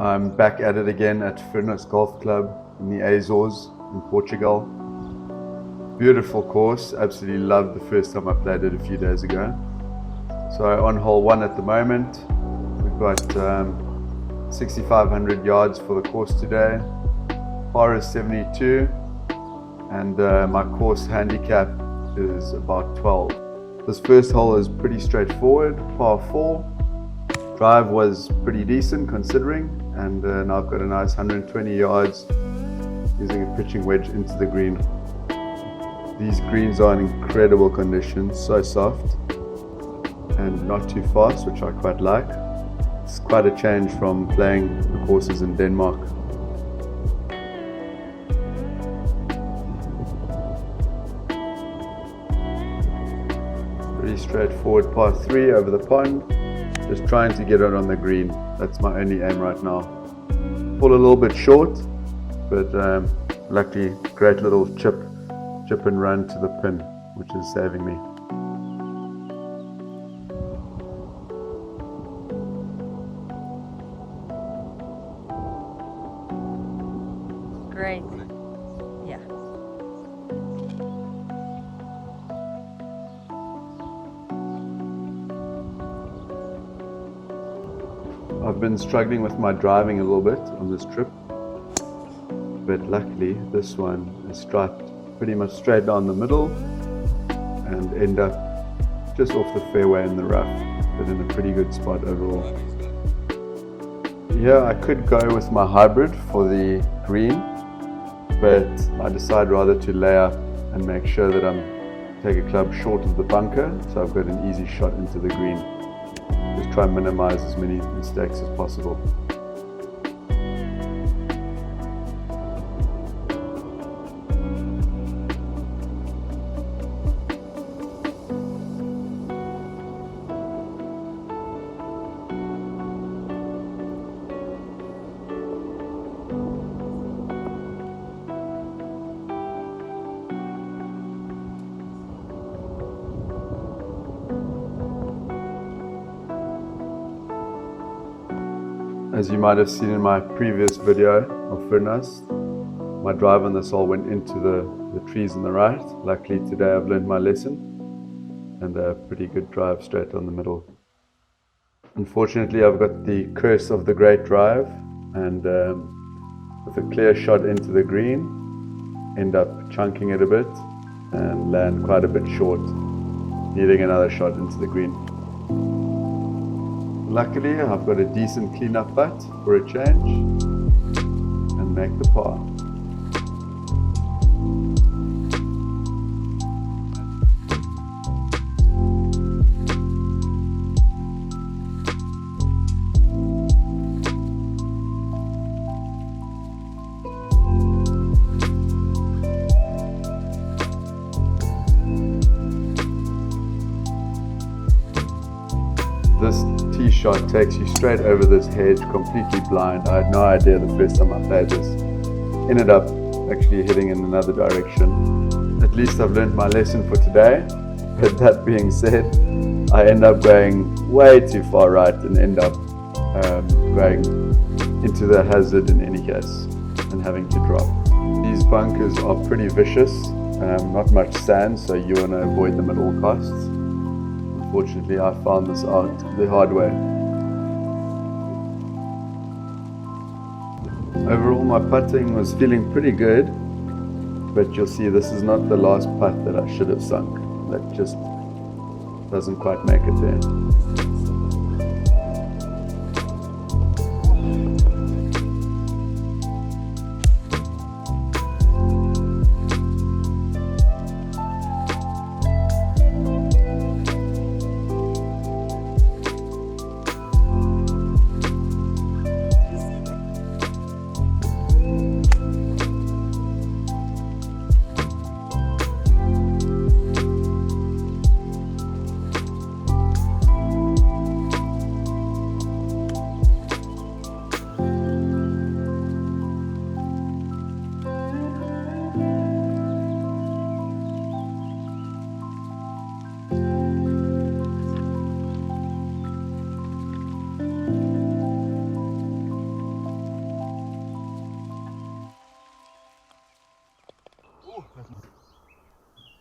I'm back at it again at Furnas Golf Club in the Azores in Portugal. Beautiful course, absolutely loved the first time I played it a few days ago. So on hole 1 at the moment, we've got 6,500 yards for the course today. Par is 72 and my course handicap is about 12. This first hole is pretty straightforward, par 4. Drive was pretty decent considering, and now I've got a nice 120 yards using a pitching wedge into the green. These greens are in incredible condition, so soft and not too fast, which I quite like. It's quite a change from playing the courses in Denmark. Pretty straightforward par 3 over the pond. Just trying to get it on the green. That's my only aim right now. Fall a little bit short, but luckily great little chip and run to the pin, which is saving me. Great. Yeah. I've been struggling with my driving a little bit on this trip, but luckily this one is striped pretty much straight down the middle and end up just off the fairway in the rough, but in a pretty good spot overall. Yeah, I could go with my hybrid for the green, but I decide rather to lay up and make sure that take a club short of the bunker, so I've got an easy shot into the green. Just try and minimize as many mistakes as possible. As you might have seen in my previous video of Furnas, my drive on this hole went into the trees on the right. Luckily today I've learned my lesson and a pretty good drive straight on the middle. Unfortunately I've got the curse of the great drive, and with a clear shot into the green, end up chunking it a bit and land quite a bit short, needing another shot into the green. Luckily, I've got a decent clean-up putt for a change and make the par. This tee shot takes you straight over this hedge, completely blind. I had no idea the first time I played this. Ended up actually heading in another direction. At least I've learned my lesson for today. But that being said, I end up going way too far right and end up going into the hazard in any case and having to drop. These bunkers are pretty vicious, not much sand, so you want to avoid them at all costs. Unfortunately, I found this out the hard way. Overall, my putting was feeling pretty good, but you'll see this is not the last putt that I should have sunk. That just doesn't quite make it there.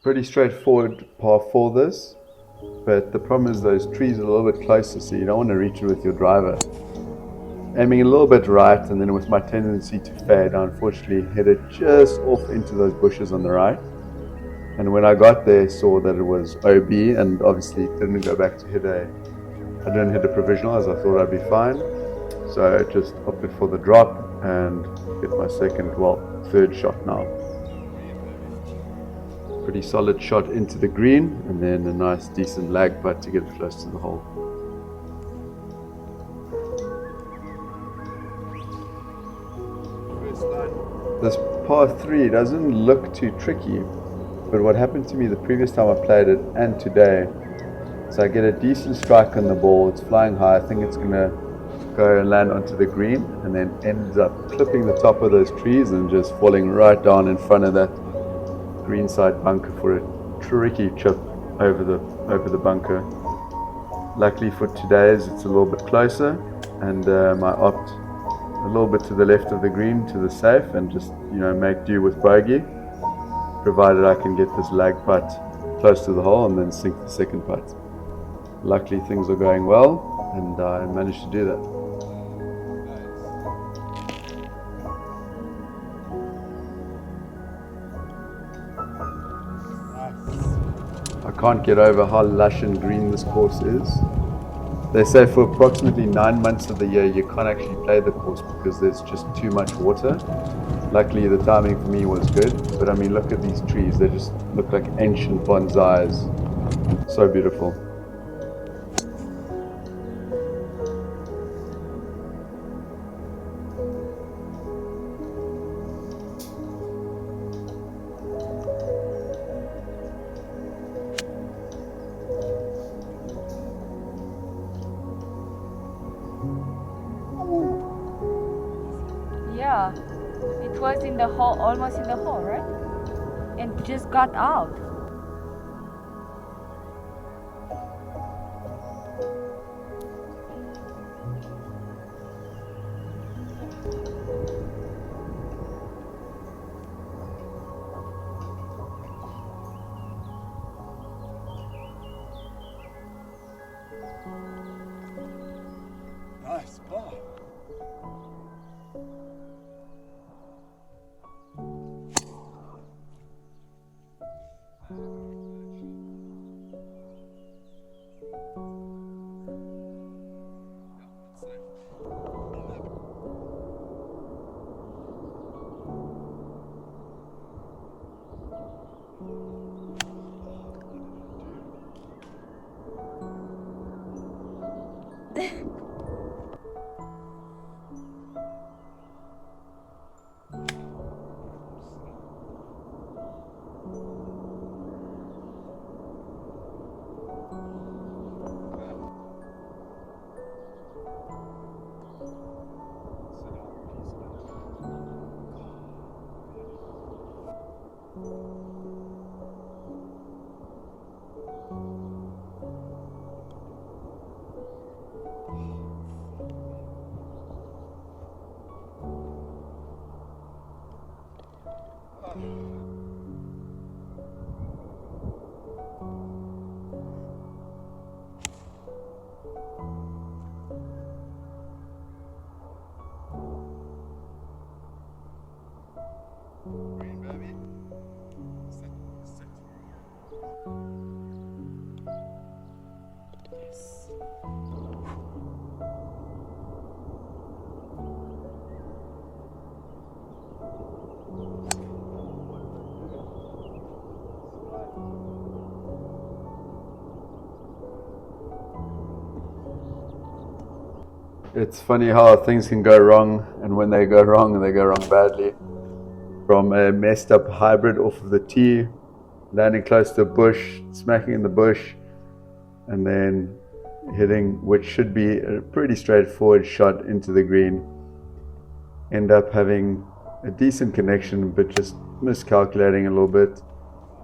Pretty straightforward par 4 this, but the problem is those trees are a little bit closer, so you don't want to reach it with your driver. Aiming a little bit right, and then with my tendency to fade, I unfortunately hit it just off into those bushes on the right. And when I got there, saw that it was OB, and obviously didn't go back to I didn't hit a provisional as I thought I'd be fine. So I just opted for the drop and hit my third shot now. Pretty solid shot into the green, and then a nice decent lag putt to get it close to the hole. This par 3 doesn't look too tricky, but what happened to me the previous time I played it and today, so I get a decent strike on the ball, it's flying high, I think it's going to go and land onto the green, and then ends up clipping the top of those trees and just falling right down in front of that greenside bunker for a tricky chip over the bunker. Luckily for today's, it's a little bit closer, and I opt a little bit to the left of the green to the safe and just make do with bogey, provided I can get this lag putt close to the hole and then sink the second putt. Luckily things are going well, and I managed to do that. I can't get over how lush and green this course is. They say for approximately 9 months of the year you can't actually play the course because there's just too much water. Luckily the timing for me was good, but I mean look at these trees, they just look like ancient bonsais. So beautiful. Yeah, it was in the hole, almost in the hole, right? And just got out. Nice ball. Green, baby. Sit. Yes. It's funny how things can go wrong, and when they go wrong, they go wrong badly. From a messed up hybrid off of the tee, landing close to a bush, smacking in the bush, and then hitting, which should be a pretty straightforward shot into the green. End up having a decent connection, but just miscalculating a little bit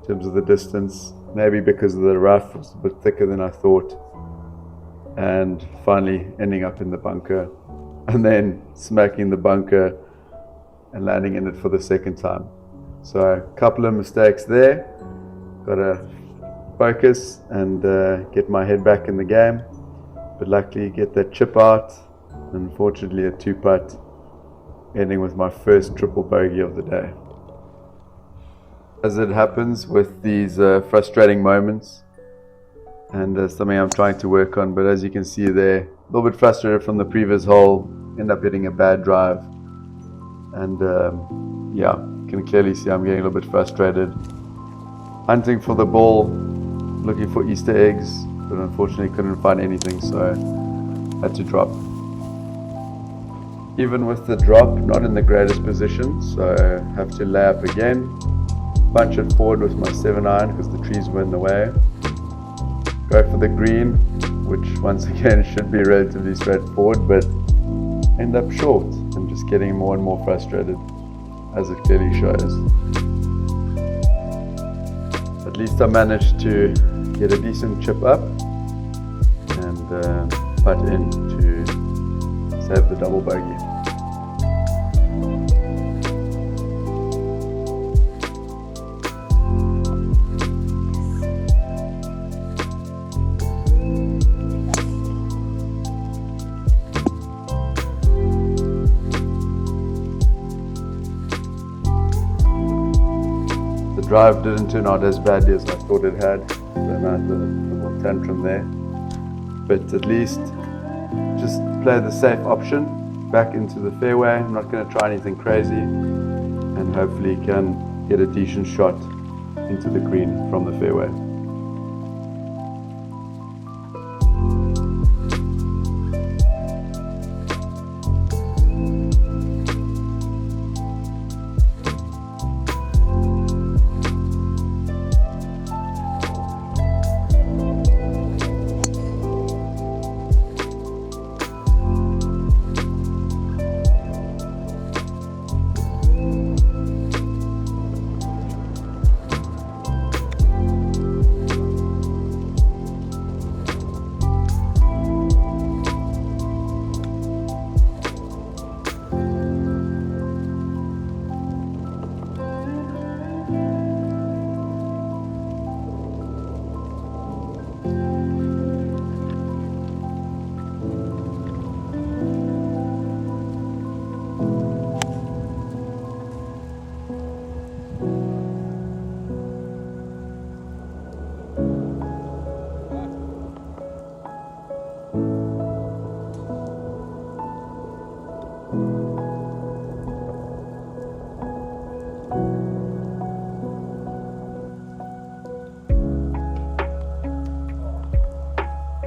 in terms of the distance. Maybe because of the rough was a bit thicker than I thought. And finally ending up in the bunker, and then smacking the bunker and landing in it for the second time. So a couple of mistakes there. gotta focus and get my head back in the game. But luckily get that chip out. Unfortunately a 2-putt, ending with my first triple bogey of the day. As it happens with these frustrating moments, and something I'm trying to work on, but as you can see there, a little bit frustrated from the previous hole, end up hitting a bad drive, and yeah, you can clearly see I'm getting a little bit frustrated. Hunting for the ball, looking for Easter eggs, but unfortunately couldn't find anything, so I had to drop. Even with the drop, not in the greatest position, so I have to lay up again, punch it forward with my 7-iron because the trees were in the way. Go for the green, which once again should be relatively straightforward, but end up short and just getting more and more frustrated, as it clearly shows. At least I managed to get a decent chip up and putt in to save the double bogey. The drive didn't turn out as badly as I thought it had, so I had a little tantrum there. But at least just play the safe option back into the fairway. I'm not going to try anything crazy, and hopefully can get a decent shot into the green from the fairway.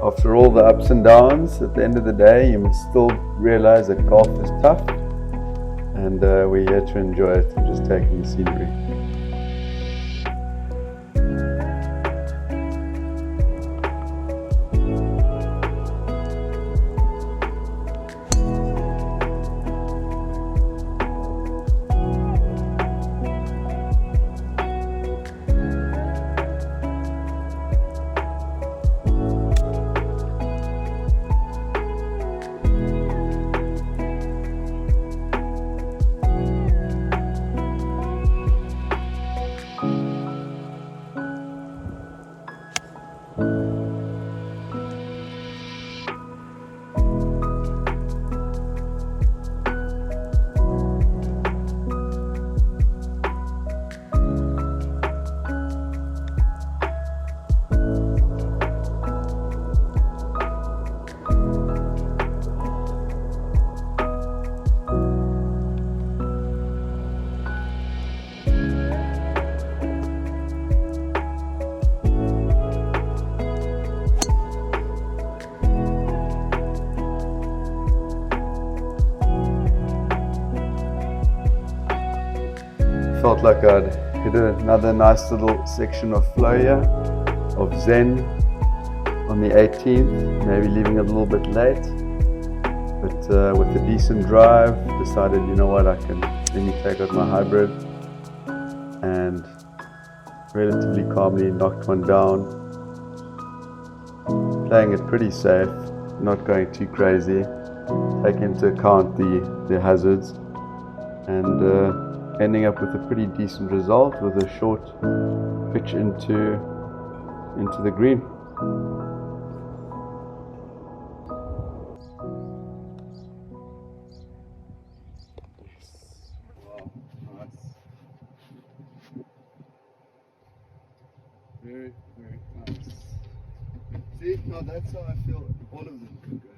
After all the ups and downs, at the end of the day, you must still realize that golf is tough, and we're here to enjoy it and just take in the scenery. Felt like I'd hit another nice little section of flow here, of zen on the 18th, maybe leaving a little bit late, but with a decent drive, decided, you know what, let me take out my hybrid, and relatively calmly knocked one down, playing it pretty safe, not going too crazy, taking into account the hazards, and ending up with a pretty decent result with a short pitch into the green. Wow, nice. Very, very nice. See, now that's how I feel all of them could go.